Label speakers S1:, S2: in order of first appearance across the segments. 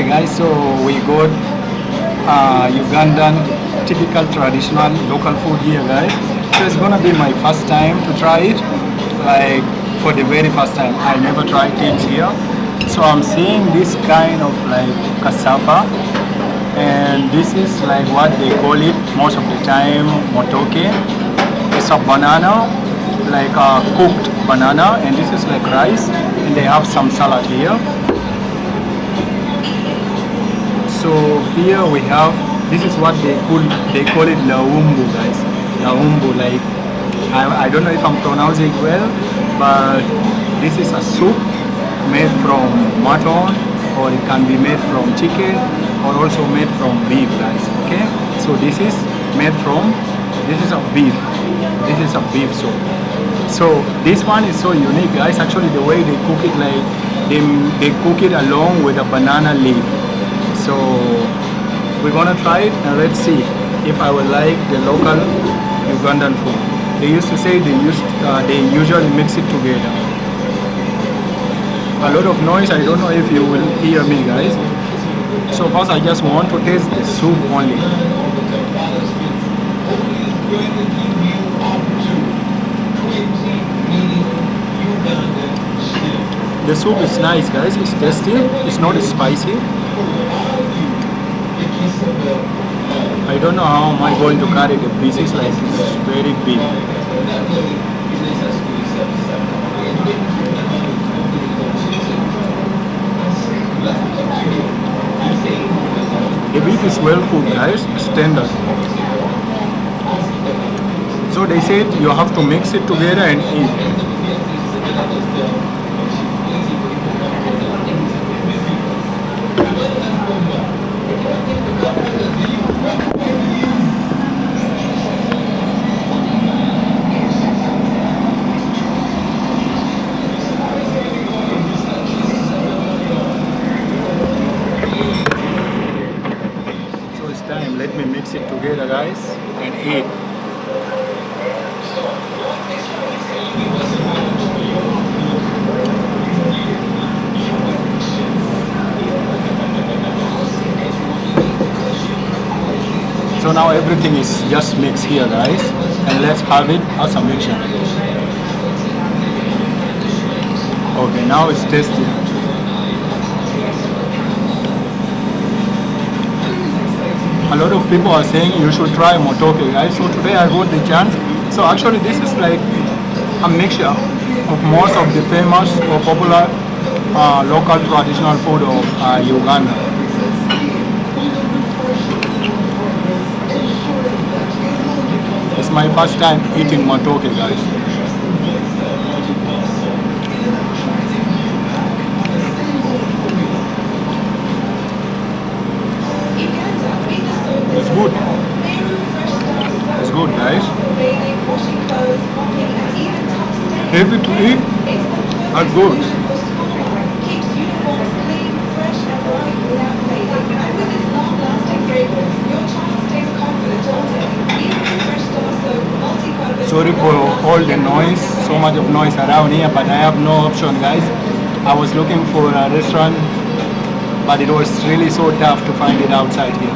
S1: guys, so we got Ugandan typical traditional local food here guys. So it's gonna be my first time to try it, like for the very first time. I never tried things here. So I'm seeing this kind of like cassava, and this is like what they call it most of the time motoke. It's a banana, like a cooked banana, and this is like rice, and they have some salad here. So here we have, this is what they call it laumbu guys. Laumbu, like I don't know if I'm pronouncing it well, but this is a soup made from mutton, or it can be made from chicken, or also made from beef guys. Okay, so this is made from, this is a beef, this is a beef soup. So this one is so unique guys. Actually the way they cook it, like they cook it along with a banana leaf. So we're gonna try it and let's see if I will like the local Ugandan food. They used to say they usually mix it together. A lot of noise, I don't know if you will hear me guys. So first I just want to taste the soup only. The soup is nice guys, it's tasty, it's not spicy. I don't know how am I going to carry the pieces, like it's very big. The beef is well cooked guys, it's tender. So they said you have to mix it together and eat. Let me mix it together guys and eat. So now everything is just mixed here guys, and let's have it as a mixture. Okay, now it's tasty. A lot of people are saying you should try motoke guys, so today I got the chance. So actually this is like a mixture of most of the famous or popular local traditional food of Uganda. It's my first time eating motoke guys. It's good. It's good guys. Heavy to eat, but good. Sorry for all the noise, so much of noise around here, but I have no option guys. I was looking for a restaurant, but it was really so tough to find it outside here.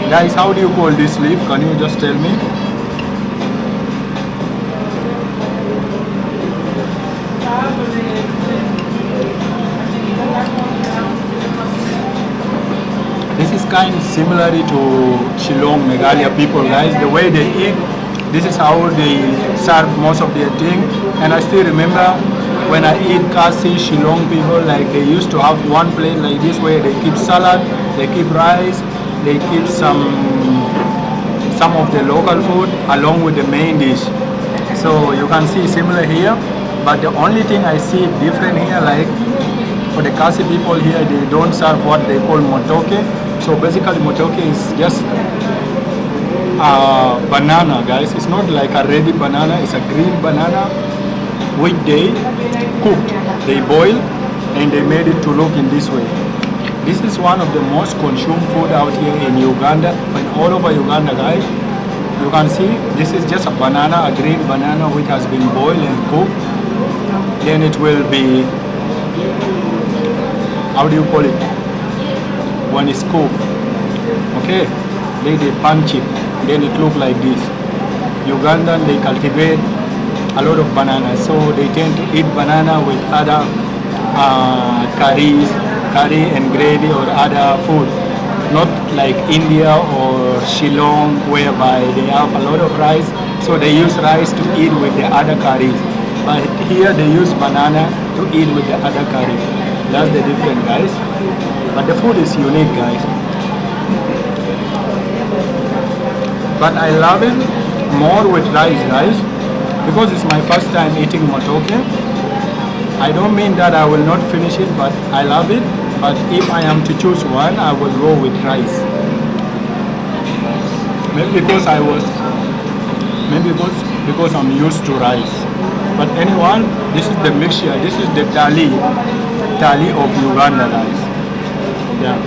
S1: Guys, how do you call this leaf? Can you just tell me? This is kind of similar to Shillong Meghalaya people guys. The way they eat, this is how they serve most of their thing. And I still remember when I eat Khasi, Shillong people, like they used to have one plate like this where they keep salad, they keep rice, they keep some of the local food along with the main dish. So you can see similar here, but the only thing I see different here, like for the Khasi people here, they don't serve what they call motoke. So basically motoke is just a banana guys. It's not like a ready banana, it's a green banana which they cooked, they boiled, and they made it to look in this way. This is one of the most consumed food out here in Uganda and all over Uganda, guys. You can see this is just a banana, a green banana which has been boiled and cooked. Then it will be, how do you call it? When it's cooked, okay? They punch it, then it look like this. Ugandan, they cultivate a lot of bananas, so they tend to eat banana with other curry and gravy or other food. Not like India or Shillong, whereby they have a lot of rice, so they use rice to eat with the other curries. But here they use banana to eat with the other curry. That's the difference, guys. But the food is unique, guys. But I love it more with rice, guys, because it's my first time eating matoke. I don't mean that I will not finish it, but I love it. But if I am to choose one, I will go with rice. Maybe because because I'm used to rice. But anyone, this is the mixture. This is the tali of Uganda, guys. Yeah.